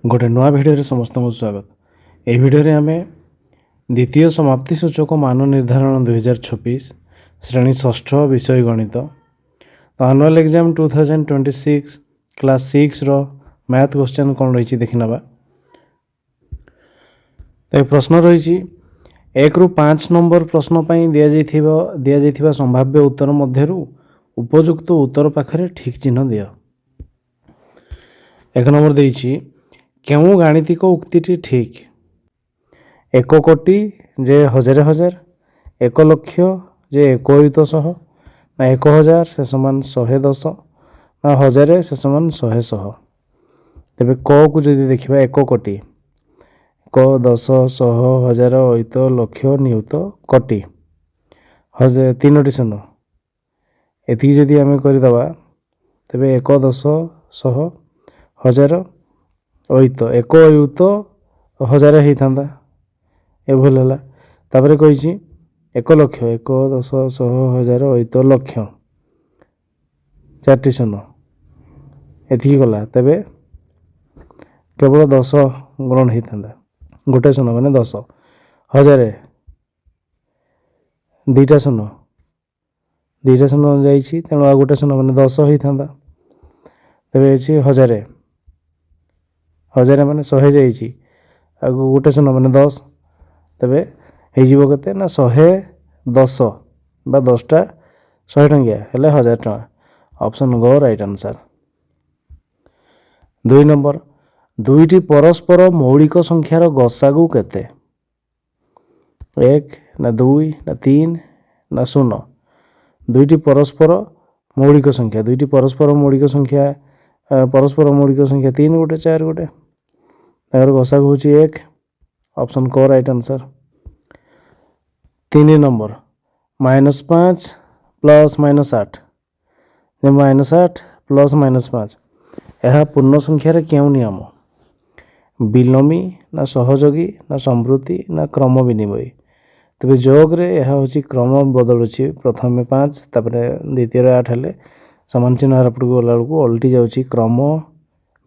गोटे नुआ भिडियो समस्त स्वागत। यह भिडियो आम द्वितीय समाप्ति सूचक मान निर्धारण 2026 श्रेणी षष्ठ विषय गणित तो आनुआल एग्जाम 2026 क्लास 6 रो मैथ क्वेश्चन कौन रही देखी नवा। तो प्रश्न रही 1 ରୁ 5 नंबर प्रश्न दि जा संभाव्य उत्तर मध्य उपयुक्त उत्तर पाखरे ठीक चिन्ह दियो। 1 नंबर देइछि केउ गाणितिक उक्तिटी ठीक। 1 कोटी जे हजार हजार, 1 लक्ष जे 1,000,000 ना 1,000 से समान 110 ना 1000 से समान 100 तेबे क को जदि देखिबा 1 कोटी 1 10 100 1000 अयुत लक्ष नियुत कोटी हजार तीनोटी शून्य एति जदि आमे करदबा तेबे 1 10 100 1000 अयुत 1 अयुत 1000 होता ए भूल है। तापर कही 1 लक्ष 1 10 100 1000 अयुत लक्ष 4टी शून्य एति गला तेबे केवल 10 गुणन होता गोटे शून्य माने 10 1000 2टा शून्य जाइए तेणु आ गोटे शून्य माने 10 होता तेबे 1000 1000 माने 100 जाइए आगु गोटे शून्य माने 10 तेबे हो केते ना 110 बा 10टा 100 टंकिया हेले 1000 टंका ऑप्शन गो राइट आंसर। 2 नंबर दुईटी परस्पर मौलिक संख्यार गसागु केते 1 ना 2 ना 3 ना 0 दुईटी परस्पर मौलिक संख्या 3 गोटे 4 गोटे तार गसागु होची 1 ऑप्शन को right answer. 3 number -5 plus -8 -8 plus -5 यह पूर्ण संख्यार क्यों नियम बिलोमी ना सहयोगी ना संवृत्ति ना क्रम विनिमय तेज जोग रे यह हूँ क्रम बदलुची प्रथम 5 तापर द्वितीय 8 हेले समान चिन्ह हारपट को गला बेलू ओल्टी जाऊँगी क्रम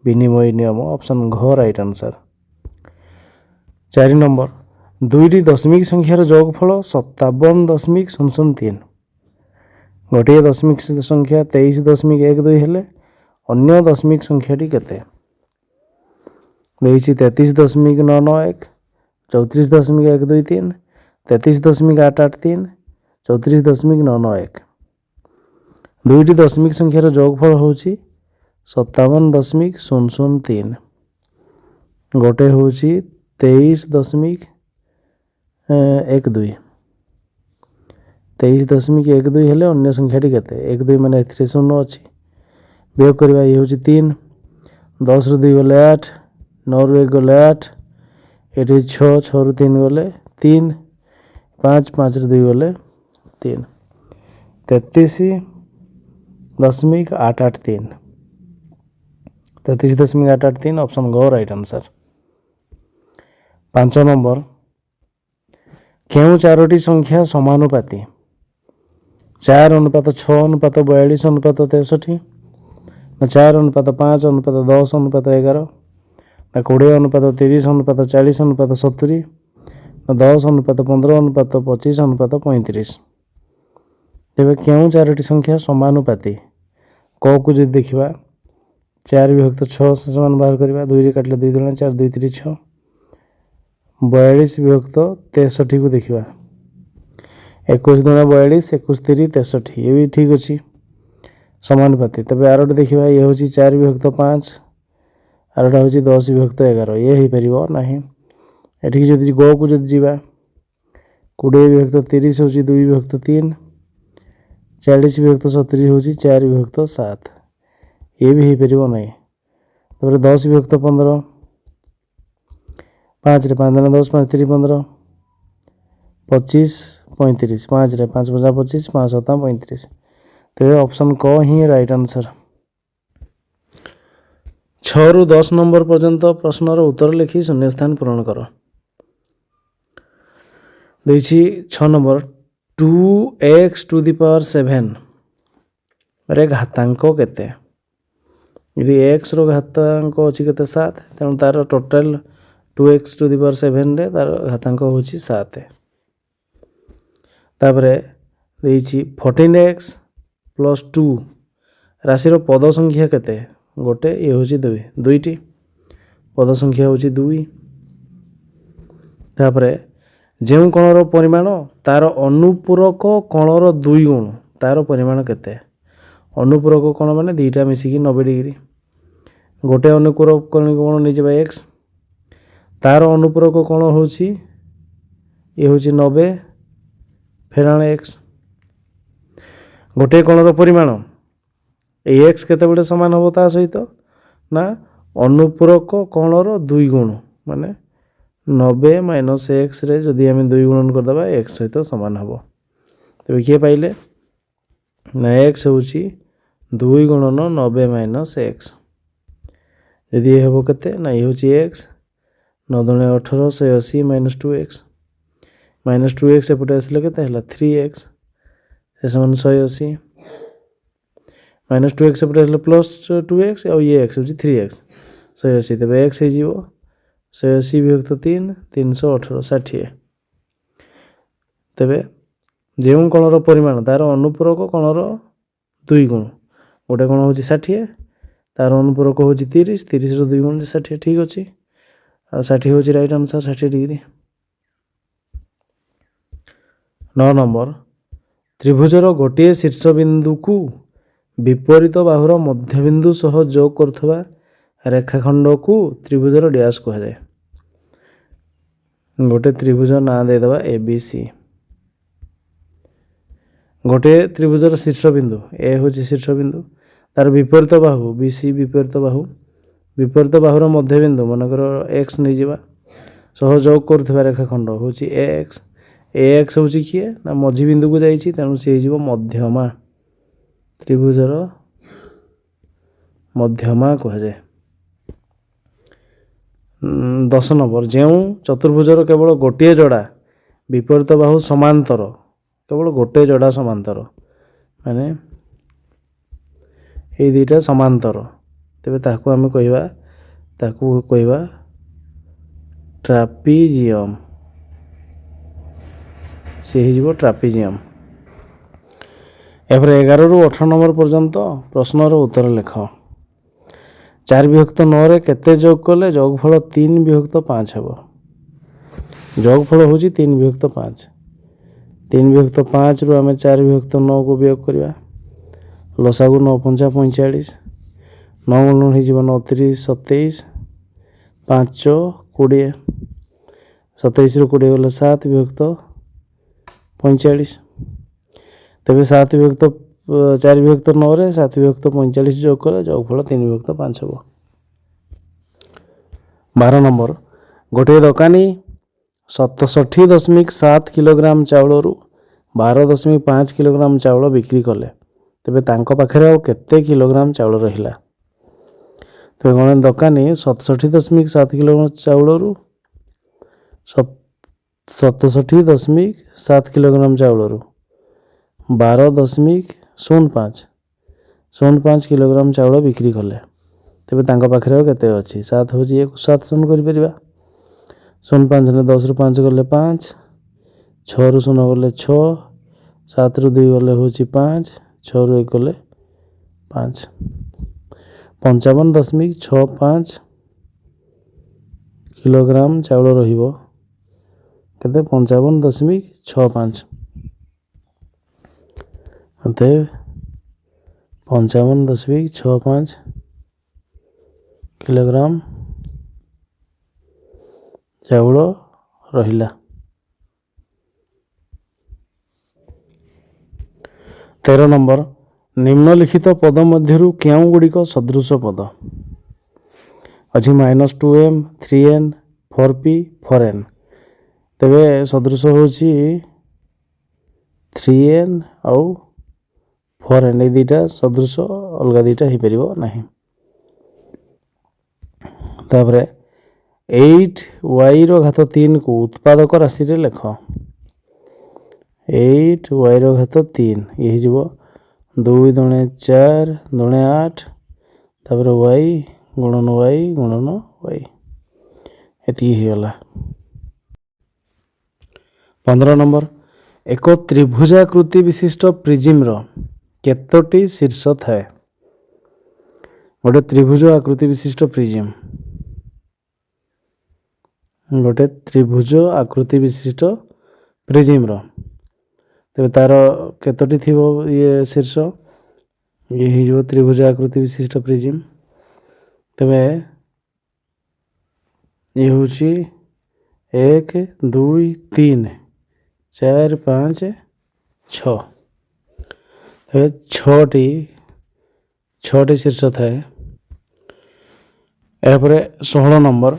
विनिमय नियम ऑप्शन घ राइट आंसर। 4 नंबर दुईटी दशमिक संख्यार जोगफल 57.003 गोटे दशमिक संख्या 23.12 हेले अन्य दशमिक संख्याटी केते 33.991 34.123 33.883 34.991 दुईटी दशमिक संख्यार जोगफल होची 57.003 गोटे होची 23.12 हेले अन्य संख्याटी केते 12 माने एथिरे शून्य अछि वियोग करबा ये होची 3 10 रु 2 गले 8 9 रु 1 गले 8 एठी 6 6 रु 3 गले 3 5 5 रु 2 गले 3 33.883 33.883 ऑप्शन गो राइट आंसर। 5 नंबर क्यों 4टी संख्या समानुपाती 4 अनुपात 6 अनुपात 42 अनुपात 63 ना 4 अनुपात 5 अनुपात 10 अनुपात 11 ना 20 अनुपात 30 अनुपात 40 अनुपात 70 ना 10 अनुपात 15 अनुपात 25 अनुपात 35 तेबे क्यों 4टी संख्या समानुपाती क को जब देखा 4 विभक्त 6 से समान बाहर करवा 2 रे काटले 2 दूना 4 2 3 6 42 विभक्त 63 को देखा 21 दूना 42 21 3 63 ये भी ठीक अच्छी समानुपाती तबे आरोटे देखा ये हूँ 4 विभक्त 5 आरोटा हूँ 10 विभक्त 11 ये हो पार ना एटिक जदि गो को जब जा 20 विभक्त 30 हूँ 2 विभक्त 3 40 विभक्त 70 हूँ 4 विभक्त 7 ये भी हो पार ना तापर 10 विभक्त 15 5 रे 5 दूना 10 5 3 15 25 35 5 रे 5 5 25 5 7 35 तो ऑप्शन क ही राइट आंसर। 6 रु 10 नंबर पर्यंत प्रश्नर उत्तर लिखि शून्य स्थान पूरण कर। 6 नंबर 2x⁷ रे घातांक केते ये एक्स रो घातांक अच्छी के 7 तेणु तार टोटाल 2x⁷ रे तार घातांक हूँ 7 तापर 14x + 2 राशि पद संख्या केते गोटे ये हूँ 2 दुईटी पद संख्या हूँ 2 तापर जो कोणर परिमाण तार अनुपूरक कोणर 2 गुण तार परिमाण केते अनुपूरक कोण माने दीटा मिसिकी 90 डिग्री गोटे अनुपूरक कोण नहीं एक्स तार अनुपूरक कोण हूँ ये हूँ 90 फेराण एक्स गोटे कोणर परिमाण एक्स केते सामान हम ता सहित ना अनुपूरक कोणर 2 गुण माने 90 - एक्स रे जदि आम 2 गुणन करदे एक्स सहित सामान हम तेज किए पाइले ना एक्स हूँ 2 गुणन 90 - एक्स जदि ये हम के ना ये हूँ एक्स 9 दूणे 18 180 - 2x -2x एपटे आसिले के 3x से समान 180 -2x एपटे आसिले +2x और ये x हूँ 3x 180 तेज x हो 180 विभक्त 3 318 60 तेरे जो कोणर परिमाण तार अनुपूरक कोणर 2 गुण गोटे कोण हूँ 60 तार अनुपूरक हूँ 30 30 2 गुण 60 ठीक अच्छे 60 हूँ राइट आंसर 60 डिग्री 9 नंबर त्रिभुजर गोटे शीर्षबिंदु को विपरीत बाहुर मध्यबिंदु सह जोग करुवा रेखाखंड को त्रिभुजर डैश कहुए गोटे त्रिभुज ना देदेबा ABC गोटे त्रिभुजर शीर्षबिंदु ए हूँ शीर्षबिंदु तार विपरीत बाहु BC विपरीत बाहुर मध्यबिंदु मनकर एक्स नहीं जावा सहयोग करुवा रेखाखंड हूँ AX हूँ किए ना मझी बिंदु को जाइए तेणु सी हो मध्यमा त्रिभुजर मध्यमा कहुए 10 नंबर जो चतुर्भुजर केवल गोटे जोड़ा विपरीत बाहु समांतर केवल गोटे जोड़ा समांतर माने ये दुईटा समांतर तेरे ताकू आम कहवा ट्रापिजियम सी हो ट्रापिजियम एपर 11 ରୁ 18 नंबर पर्यंत प्रश्नर उत्तर लेख 4 विभक्त 9 रे केते जोग कले जोगफल 3 विभक्त 5 हेबो जोगफल हूँ 3 विभक्त 5 3 विभक्त 5 रु आम 4 विभक्त 9 को वियोग करवा लसागु 9 5 45 9 गुणन हो 9 3 27 5 20 27 ରୁ 20 गले 7 विभक्त 45 तेरे 7 विभक्त 4 विभक्त 9 रे 7 विभक्त 45 जोग कले जोगफल 3 विभक्त 5 हेबो 12 नंबर गोटे दोकानी 67.7 किलोग्राम चाउल 12.5 किलोग्राम चाउल बिक्री कले तेबे तांको पाखरे आ केते किलोग्राम चाउल रहिला तेबे गणे दोकानी 67.7 किलोग्राम चाउल 67.7 किलोग्राम चाउल 12.05 किलोग्राम चाउल बिक्री कले तेबे तांको पाखरे केते अछि 7 हो 7 शून्य करि परिबा 05 ने 10 ରୁ 5 गले 5 6 ରୁ 0 गले 6 7 ରୁ 2 गले होची 5 6 ରୁ 1 गले 5 55.65 किलोग्राम चाउल रहिबो केते 55.65 अते 55.65 किलोग्राम चाउल रहिला 13 नंबर निम्नलिखित पद मध्यरु केउ गुड़िक सदृश पद अच्छी -2m 3n 4p 4n तेबे सदृश होची 3n आउ 4n ए दुईटा सदृश अलग दुईटा हो पार ना तापर 8y रो घात 3 को उत्पादक राशि रे लेख 8y रो घात 3 ये हो 2 दूणे 4 दूणे 8 ତାପରେ y ଗୁଣନ y ଗୁଣନ y ଏତିକି ହେଇଗଲା। 15 ନମ୍ବର, ଏକ ତ୍ରିଭୁଜାକୃତି ବିଶିଷ୍ଟ ପ୍ରିଜିମର କେତୋଟି ଶୀର୍ଷ ଥାଏ? ଗୋଟେ ତ୍ରିଭୁଜ ଆକୃତି ବିଶିଷ୍ଟ ପ୍ରିଜିମ, ଗୋଟେ ତ୍ରିଭୁଜ ଆକୃତି ବିଶିଷ୍ଟ ପ୍ରିଜିମର ତେବେ ତାର କେତୋଟି ଥିବ ଇଏ ଶୀର୍ଷ? ଇଏ ହେଇଯିବ ତ୍ରିଭୁଜ ଆକୃତି ବିଶିଷ୍ଟ ପ୍ରିଜିମ। ତେବେ ଇଏ ହେଉଛି 1 2 3 4 5 6। ତେବେ ଛଅଟି ଶୀର୍ଷ ଥାଏ। ଏହାପରେ 16 ନମ୍ବର,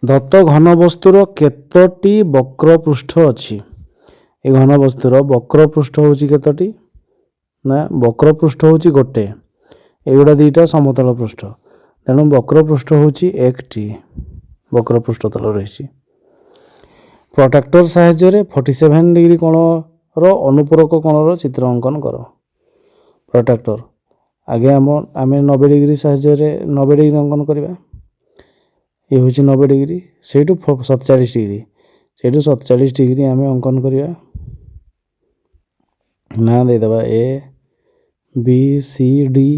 ଦତ୍ତ ଘନବସ୍ତୁର କେତୋଟି ବକ୍ର ପୃଷ୍ଠ ଅଛି? ଏ ଘନବସ୍ତୁର ବକ୍ର ପୃଷ୍ଠ ହେଉଛି କେତୋଟି? ନା ବକ୍ର ପୃଷ୍ଠ ହେଉଛି ଗୋଟେ, ଏଗୁଡ଼ା ଦୁଇଟା ସମତଳ ପୃଷ୍ଠ, ତେଣୁ ବକ୍ର ପୃଷ୍ଠ ହେଉଛି 1ଟି ବକ୍ର ପୃଷ୍ଠ ତଳ ରହିଛି। ପ୍ରୋଟ୍ରାକ୍ଟର ସାହାଯ୍ୟରେ 47 ଡିଗ୍ରୀ କୋଣର ଅନୁପୂରକ କୋଣର ଚିତ୍ର ଅଙ୍କନ କର। ପ୍ରୋଟ୍ରାକ୍ଟର ଆଗେ ଆମେ 90 ଡିଗ୍ରୀ ସାହାଯ୍ୟରେ 90 ଡିଗ୍ରୀ ଅଙ୍କନ କରିବା। ଇଏ ହେଉଛି 90 ଡିଗ୍ରୀ, ସେଇଠୁ 47 ଡିଗ୍ରୀ, ସେଇଠୁ 47 ଡିଗ୍ରୀ ଆମେ ଅଙ୍କନ କରିବା। ନାଁ ଦେଇଦେବା ଏ ବି ସି ଡି।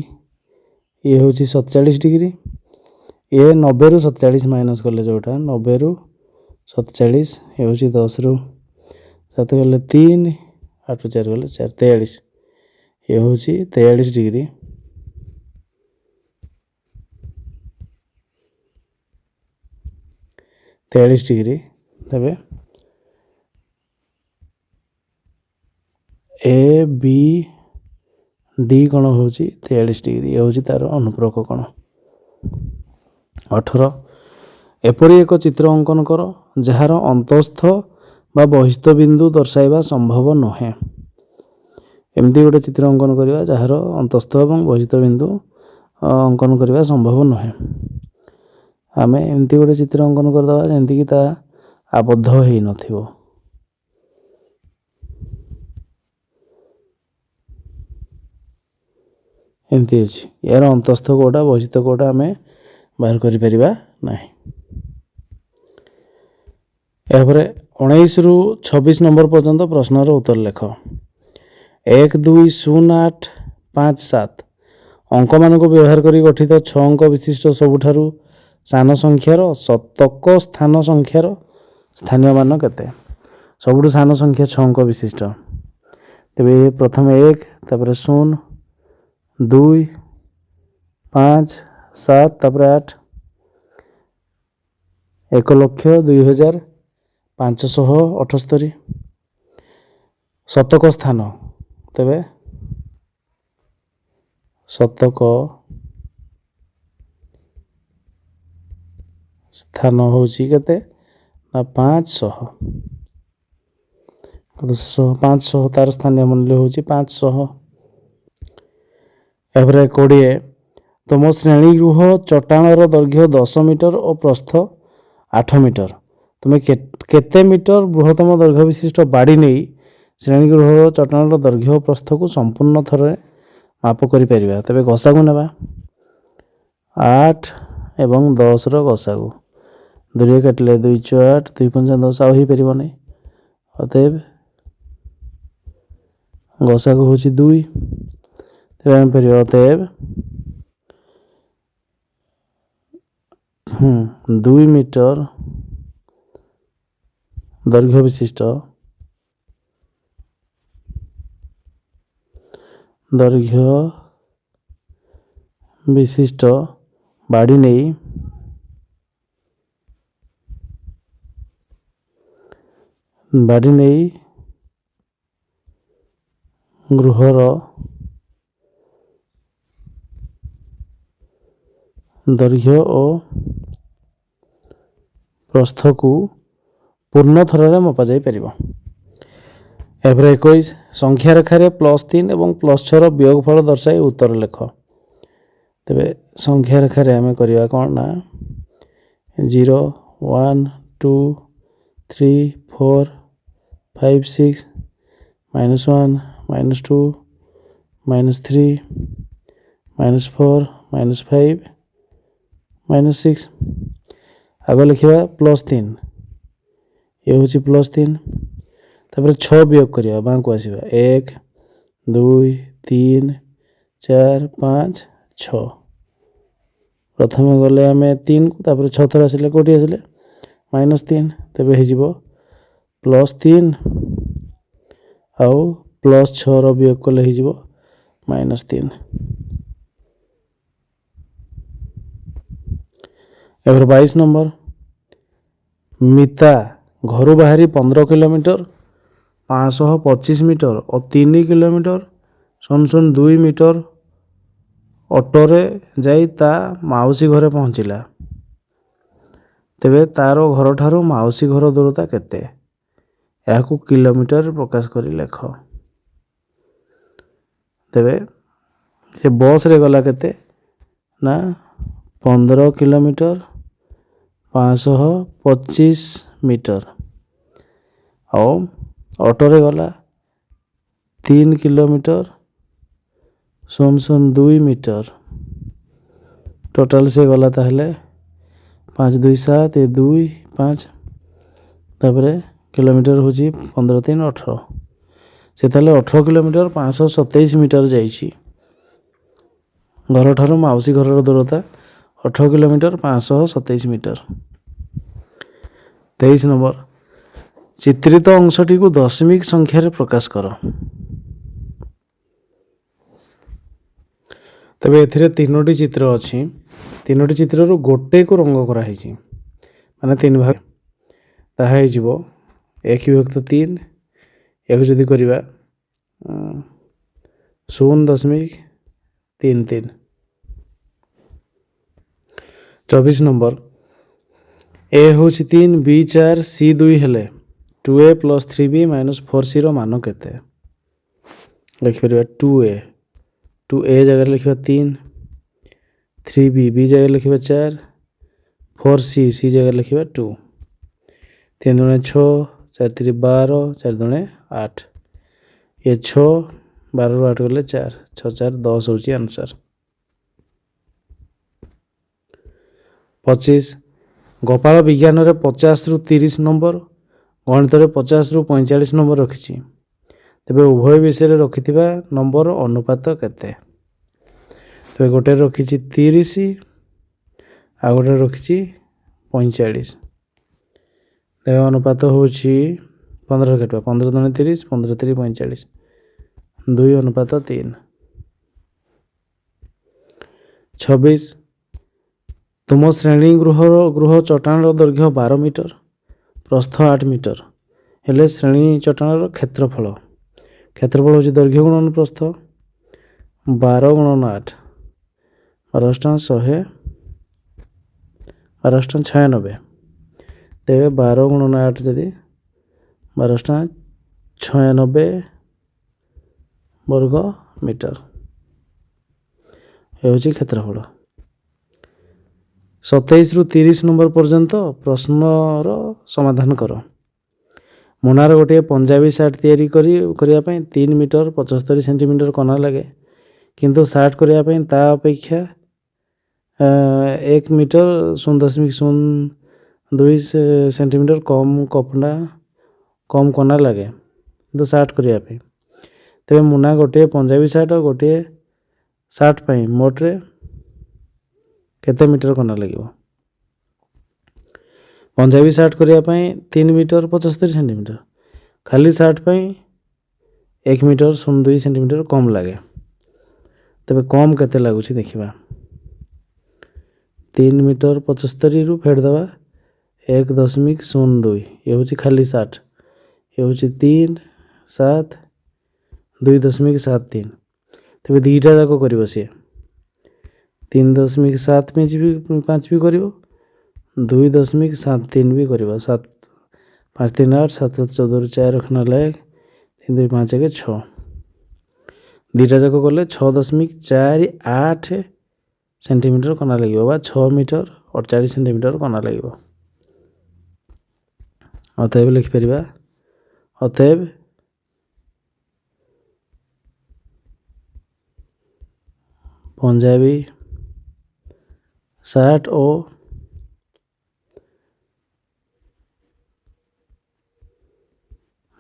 ଇଏ ହେଉଛି 47 ଡିଗ୍ରୀ, ଏ 90ରୁ 47 ମାଇନସ୍ କଲେ ଯେଉଁଟା 90ରୁ 47, ଏ ହେଉଛି 10ରୁ 7 ଗଲେ 3, 8ରୁ 4 ଗଲେ 4, 43, ଏ ହେଉଛି 43 ଡିଗ୍ରୀ। ତେବେ ଏ ବି ଡି କୋଣ ହେଉଛି 43 ଡିଗ୍ରୀ, ଏ ହେଉଛି ତାର ଅନୁପୂରକ କୋଣ। 18, ଏପରି ଏକ ଚିତ୍ର ଅଙ୍କନ କର ଯାହାର ଅନ୍ତଃସ୍ଥ ବା ବହିସ୍ଥ ବିନ୍ଦୁ ଦର୍ଶାଇବା ସମ୍ଭବ ନୁହେଁ। ଏମିତି ଗୋଟେ ଚିତ୍ର ଅଙ୍କନ କରିବା ଯାହାର ଅନ୍ତଃସ୍ଥ ଏବଂ ବହିସ୍ଥ ବିନ୍ଦୁ ଅଙ୍କନ କରିବା ସମ୍ଭବ ନୁହେଁ। ଆମେ ଏମିତି ଗୋଟେ ଚିତ୍ର ଅଙ୍କନ କରିଦେବା ଯେମିତିକି ତା ଆବଦ୍ଧ ହେଇନଥିବ। ଏମିତି ଅଛି, ଏହାର ଅନ୍ତଃସ୍ଥ କୋଉଟା ବହିସ୍ଥ କୋଉଟା ଆମେ ବାହାର କରିପାରିବା ନାହିଁ। ଏହାପରେ 19ରୁ 26 ନମ୍ବର ପର୍ଯ୍ୟନ୍ତ ପ୍ରଶ୍ନର ଉତ୍ତର ଲେଖ। 1 2 0 8 5 7 ଅଙ୍କମାନଙ୍କୁ ବ୍ୟବହାର କରି ଗଠିତ 6 ଅଙ୍କ ବିଶିଷ୍ଟ ସବୁଠାରୁ ସାନ ସଂଖ୍ୟାର ଶତକ ସ୍ଥାନ ସଂଖ୍ୟାର ସ୍ଥାନୀୟ ମାନ କେତେ? ସବୁଠୁ ସାନ ସଂଖ୍ୟା 6 ଅଙ୍କ ବିଶିଷ୍ଟ। ତେବେ ପ୍ରଥମେ 1, ତାପରେ 0 2 5 7 ତାପରେ 8, 1,02,578। ଶତକ ସ୍ଥାନ, ତେବେ ଶତକ ସ୍ଥାନ ହେଉଛି କେତେ? ନା 500। 500 ତାର ସ୍ଥାନୀୟ ମୂଲ୍ୟ ହେଉଛି 500। ଏହାପରେ 20, ତୁମ ଶ୍ରେଣୀଗୃହ ଚଟାଣର ଦୈର୍ଘ୍ୟ 10 ମିଟର ଓ ପ୍ରସ୍ଥ 8 ମିଟର। ତୁମେ କେତେ ମିଟର ବୃହତ୍ତମ ଦୈର୍ଘ୍ୟ ବିଶିଷ୍ଟ ବାଡ଼ି ନେଇ ଶ୍ରେଣୀଗୃହର ଚଟାଣର ଦୈର୍ଘ୍ୟ ଓ ପ୍ରସ୍ଥକୁ ସମ୍ପୂର୍ଣ୍ଣ ଥରେ ମାପ କରିପାରିବା? ତେବେ ଗସାଗୁ ନେବା। 8 ଏବଂ 10ର ଗସାଗୁ, 2 କାଟିଲେ 2 × 8, 2 × 5 10, ଆଉ ହେଇପାରିବନି। ଅତଏବ ଗସାଗୁ ହେଉଛି 2। ତେବେ ଆମେ ପାରିବା ଅତଏବ 2 ମିଟର ଦୈର୍ଘ୍ୟ ବିଶିଷ୍ଟ ବାଡ଼ି ନେଇ ଗୃହର ଦୈର୍ଘ୍ୟ ଓ ପ୍ରସ୍ଥକୁ ପୂର୍ଣ୍ଣ ଥରରେ ମପା ଯାଇପାରିବ। ଏହାପରେ 21, ସଂଖ୍ୟା ରେଖାରେ +3 ଏବଂ +6ର ବିୟୋଗଫଳ ଦର୍ଶାଇ ଉତ୍ତର ଲେଖ। ତେବେ ସଂଖ୍ୟା ରେଖାରେ ଆମେ କରିବା କ'ଣ ନା 0 1 2 3 4 5 6 -1 -2 -3 -4 -5 -6 आग लिखा +3 ये हूँ +3 तापर 6 वियोग करवा बाँ को आसवा 1 2 3 4 5 6 प्रथम गले आम 3 को 6 थर आसिले कौटी आसिले -3 तेरे +3 आउ +6 वियोग कले -3 एवं 22 नंबर मिता घर बाहरी 15 किलोमीटर 525 मीटर और 3 किलोमीटर 0.2 मीटर ऑटोरे जाई ता माउसी घरे पहुँचला तेबे तार घर ठारू माउसी घर दूरता केते याकू किलोमीटर प्रकाश करी लेख तेबे से बस रे गला केते ना 15 किलोमीटर 525 मीटर और ऑटो रे गला 3 किलोमीटर 0.2 मीटर टोटाल से गला ताहले 5 2 7 2 5 तापरे किलोमीटर हूँ 15 3 18 से ताले 18 किलोमीटर 527 मीटर जाइए घर ठारू माउसी घर दूरता 18 किलोमीटर 527 मीटर 23 नंबर चित्रित अंशटी को दशमिक संख्यार प्रकाश कर तेबे एथिरे 3टी चित्र अच्छी 3टी चित्र गोटे को रंग कराई माने 3 भाग ताहा 1 विभक्त 3 एक जदि करवा 0.33 24 नंबर ए हूँ 3 बी 4 सी 2 हेले 2a + 3b - 4c मान केते लिखिपर 2a जगह लिखा 3 3b बी जगह लिखा 4 4c सी जगह लिखा 2 3 दूने 6 4 3 12 4 दूने 8 ये 6 12 ରୁ 8 गले 4 6 4 10 हूँ आंसर 25 गोपाल विज्ञान रे 50 ରୁ 30 नंबर गणित रे 50 ରୁ 45 नंबर रखी तेबे उभय विषय रखि नंबर अनुपात केते तेबे गोटे रखी 30 आ गोटे रखी 45 तेबे अनुपात हूँ 15 केटवा 15 दूने 30 15 3 45 2 अनुपात 3 26 तुम श्रेणी गृह चट्टान दैर्घ्य 12 मीटर प्रस्थ 8 मीटर हेले श्रेणी चट्टान क्षेत्रफल हूँ दैर्घ्य गुणन प्रस्थ 12 × 8 12 100 12 96 तेरे 12 × 8 जदि 12 96 वर्ग मीटर ये हूँ क्षेत्रफल 27 ରୁ 30 नंबर पर्यंत प्रश्नर समाधान कर मुनार गोटे पंजाबी सार्ट तैयारी करने 3 मीटर 75 सेंटीमीटर कना लगे किंतु सार्ट करने ता अपेक्षा 1 मीटर 0.02 सेंटीमीटर कम कना लगे किंतु सार्ट करने तेरे मुना गोटे पंजाबी सार्ट और गोटे सार्ट पाई मोटे केते मीटर कना लगे पंजाबी सार्ट करने 3 मीटर 75 सेंटीमीटर खाली सार्ट पाई 1 मीटर 0.2 सेंटीमीटर कम लगे तेरे कम केते लगुच देखा 3 मीटर 75 रू फेड दवा 1.02 ये हूँ खाली सार्ट ये हूँ 3 7 2.73 तेरे दीटा जाक कर सी 3.7 5 भी कर 2.73 भी कर 7 5 3 8 7 7 14 4 रखना लगे 3 2 5 1 6 दीटा जाक कले 6.48 सेंटीमीटर कना लगे बा 6 मीटर 48 सेंटीमीटर कना लगे अतएव लिखिपर अतएव पंजाबी ସାର୍ଟ ଓ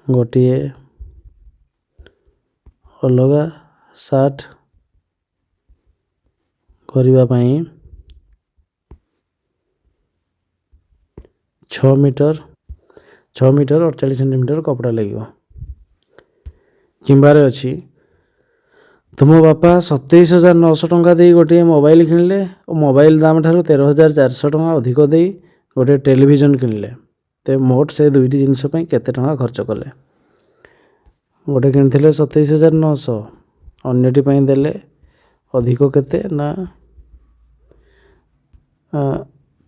ଗୋଟିଏ ଅଲଗା ସାର୍ଟ କରିବା ପାଇଁ 6 ମିଟର 48 ସେଣ୍ଟିମିଟର କପଡ଼ା ଲାଗିବ। କିମ୍ବାରେ ଅଛି ତୁମ ବାପା 27,900 ଟଙ୍କା ଦେଇ ଗୋଟିଏ ମୋବାଇଲ କିଣିଲେ ଓ ମୋବାଇଲ ଦାମ ଠାରୁ 13,400 ଟଙ୍କା ଅଧିକ ଦେଇ ଗୋଟିଏ ଟେଲିଭିଜନ କିଣିଲେ। ତେବେ ମୋଟ ସେ ଦୁଇଟି ଜିନିଷ ପାଇଁ କେତେ ଟଙ୍କା ଖର୍ଚ୍ଚ କଲେ? ଗୋଟେ କିଣିଥିଲେ 27,900, ଅନ୍ୟଟି ପାଇଁ ଦେଲେ ଅଧିକ କେତେ ନା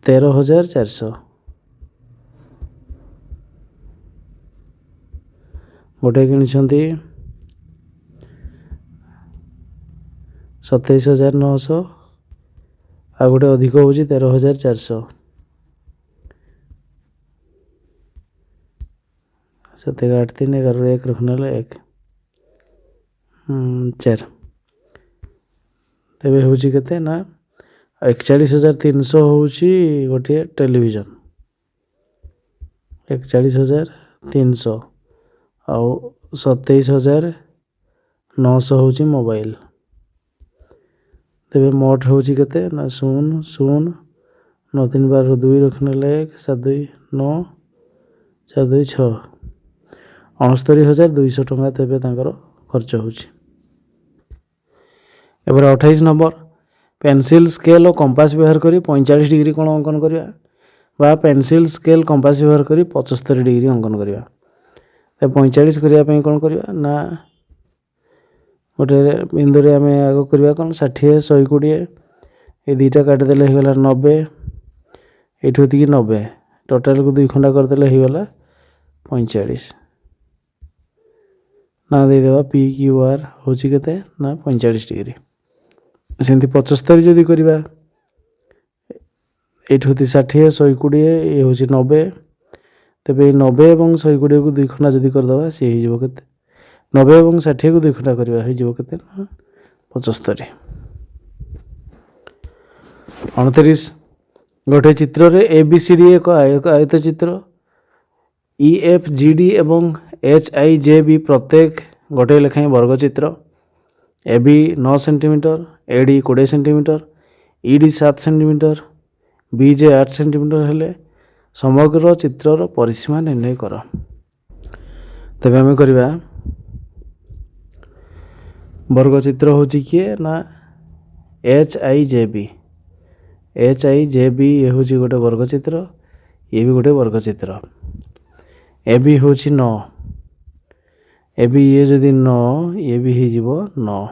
13,400। ଗୋଟେ କିଣିଛନ୍ତି 27,900 ଆଉ ଗୋଟେ ଅଧିକ ହେଉଛି 13,400। सत्य 8 3 11 1 रखने 1 4 तेरे हूँ के ना 41,300 हूँ गोटे टेलीविजन 41,300 आउ 27,900 हूँ मोबाइल। तेरे मोट हूँ के ना 0 0 9 3 12 2 रखने 1 7 2 9 4 2 6 69,200 टंका तेबे तांकर खर्च होची। एबार 28 नंबर पेंसिल स्केल और कंपास व्यवहार करी 45 डिग्री कोण अंकन करिया बा पेंसिल स्केल कंपास व्यवहार करी 75 डिग्री अंकन करिया। ते 45 करिया पई कोण करिया ना गोटे बिंदु रे आमे आगो करिया कोन 60 120 ए दुईटा काटि देले हे गला 90 एठु तिकी 90 टोटल को दुई खंडा कर देले हे गला 45 ना दे देवा पी क्यू आर होची केते ना 45 डिग्री। सेंती 75 जदि करिबा एठु ति 60 120 ए होची 90 तबे 90 एवं 120 को दुई खंडा जदि कर दवा से ही जीवो केते 90 एवं 60 को दुई खंडा करिबा हे जीवो केते 75। 29 गोटे चित्र रे ए बी सी डी एक आयत चित्र ई एफ जी डी एवं एच आई जे बी प्रत्येक गोटे लेखाएं वर्ग चित्र A B 9 centimetre A D 20 centimetre E D 7 centimetre B J 8 centimetre हेले समग्र चित्रर परिसीमा निर्णय कर। तबे आमे करिबा वर्ग चित्र होची किए ना एच आई जे बी ये होची गोटे वर्ग चित्र ये भी गोटे वर्ग चित्र ए बी होची 9 ए बी ये जदि 9 ये भी ही जीवो 9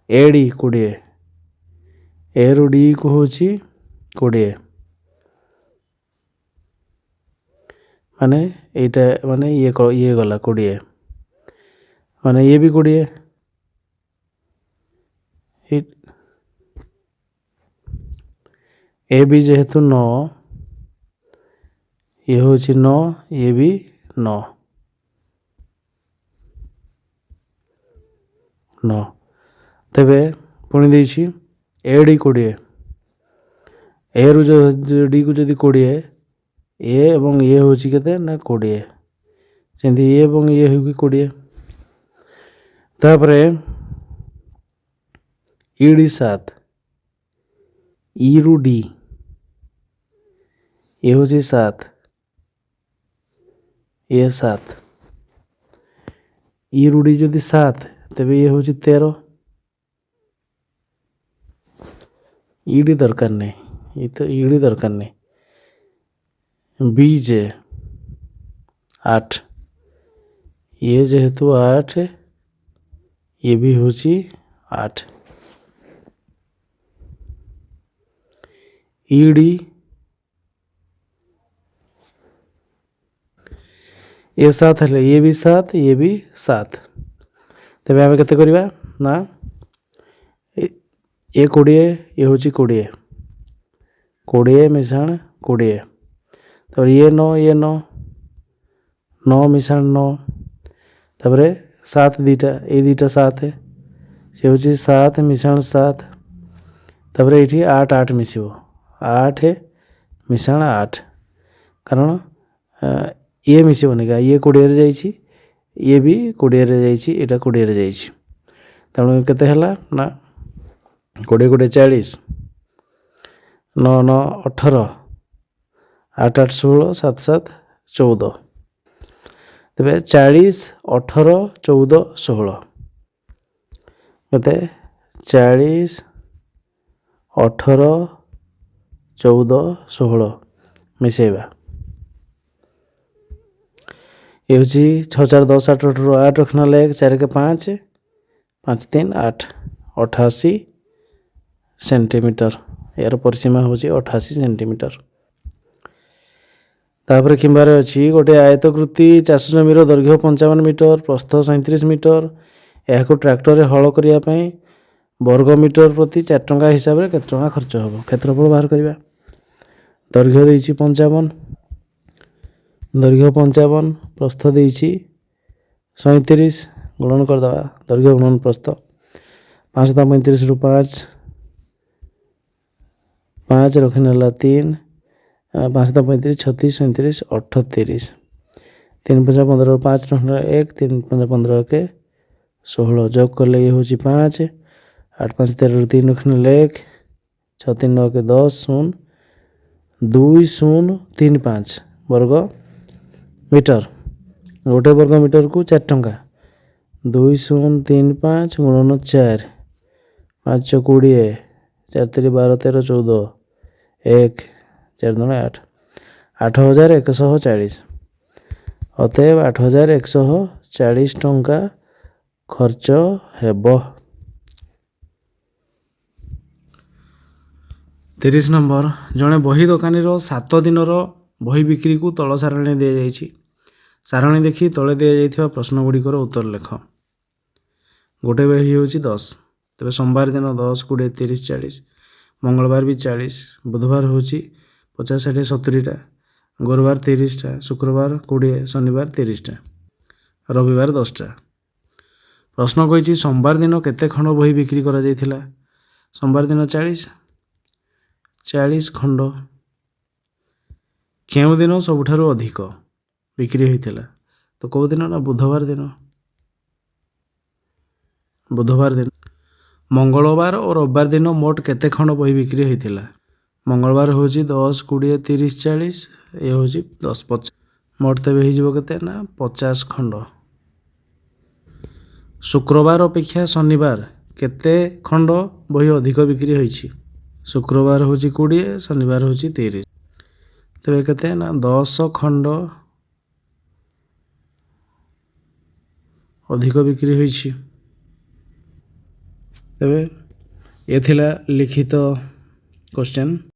ए डी 20 ए रु डी को होची 20 माने एटा माने ये गला 20 माने ये भी 20 ए बी जेहेतु 9 ये होची 9 ये भी 9 9 तेबे पुणी देछि ए डी 20 ए रु जो डी को जदि 20 ए एवं ये होची केते ना 20 सेंती ए एवं ये होगी 20 तापरे ई डी 7 ई रु डी ये होची 7 ये 7 ई रु डी जदि 7 तेबे ये होची 13 ईडी दरकार नहीं ये तो ईडी दरकार नहीं बी जे 8 ये जेहेतु 8 ये भी होची 8 ईडी ये 7 है ये भी 7 ये भी 7 तेबे आमे केते करिबा ना ये 20 ये होची 20 20 मिशाण 20 तो ये 9 ये 9 9 मिशाण 9 तापरे 7 दीटा ये दीटा 7 है से होची 7 मिशाण 7 ତାପରେ ଏଇଠି 8 8 ମିଶିବ 8 ମିଶାଣ 8 କାରଣ ଇଏ ମିଶିବନି କା ଇଏ 20ରେ ଯାଇଛି ଇଏ ବି 20ରେ ଯାଇଛି ଏଇଟା 20ରେ ଯାଇଛି ତେଣୁ କେତେ ହେଲା ନା 20 20 40 9 9 18 8 8 16 7 7 14 ତେବେ 40 18 14 16 କେତେ 40 18 14 16 ମିଶେଇବା ये हूँ 6 4 10 8 8 8 रखना लगे 4 के 5 5 3 8 88 सेंटीमीटर यार परिसीमा हूँ 88 सेंटीमीटर तापर किंबार अच्छी गोटे आयतकृति चाष जमीर दैर्घ्य 55 मीटर प्रस्थ 37 मीटर यह ट्रैक्टर हल करने वर्ग मीटर प्रति 4 टंका हिसाब से केते टंका खर्च हम क्षेत्रफल बाहर करवा दैर्घ्य देती 55 दैर्घ्य 55 प्रस्थ देती 37 गुणन करदे दैर्घ्य गुणन प्रस्थ 5 35 रु 5 5 रखने 3 5 35 36 37 38 3 5 15 5 रखने 1 3 5 15 के 16 जोग कले ये हूँ 5 8 5 13 3 रखने 1 6 3 9 के 10 0 2 0 3 5 वर्ग मीटर गोटे वर्ग मीटर को 4 टंका 2 0 3 5 गुणन 4 5 20 4 3 12 13 14 1 4 9 8 8140 अतएव 8140 टंका खर्च हेब 30 नंबर जड़े बही दोकानी 7 दिन बही बिक्री को तल सारणी दि जाइए सारणी देखी तले दि जाइए प्रश्न गुड़िकर उत्तर लेख गोटे बही हूँ 10 तेरे सोमवार दिन 10 20 30 40 मंगलवार भी 40 बुधवार हूँ 50 60 70टा गुरुवार 30टा शुक्रवार 20 शनिवार 30टा रविवार 10टा प्रश्न कही सोमवार दिन केते खंड बही बिक्री करा जाइथिला सोमवार दिन 40 खंड केउं दिन सबुठारु अधिक बिक्री होइथिला तो कौ दिन ना बुधवार दिन मंगलवार और रविवार दिन मोट केते खंड बही बिक्री होइथिला मंगलवार हूँ 10 20 30 40 ये हूँ 10 50 मोट तेज होते ना 50 खंड शुक्रवार अपेक्षा शनिवार केते खंड बही अधिक बिक्री होइछि शुक्रवार हूँ 20 शनिवार हूँ 30 तेरे केते ना 10 खंड अधिक बिक्री होइछि तेरे ये थिला लिखित क्वेश्चन।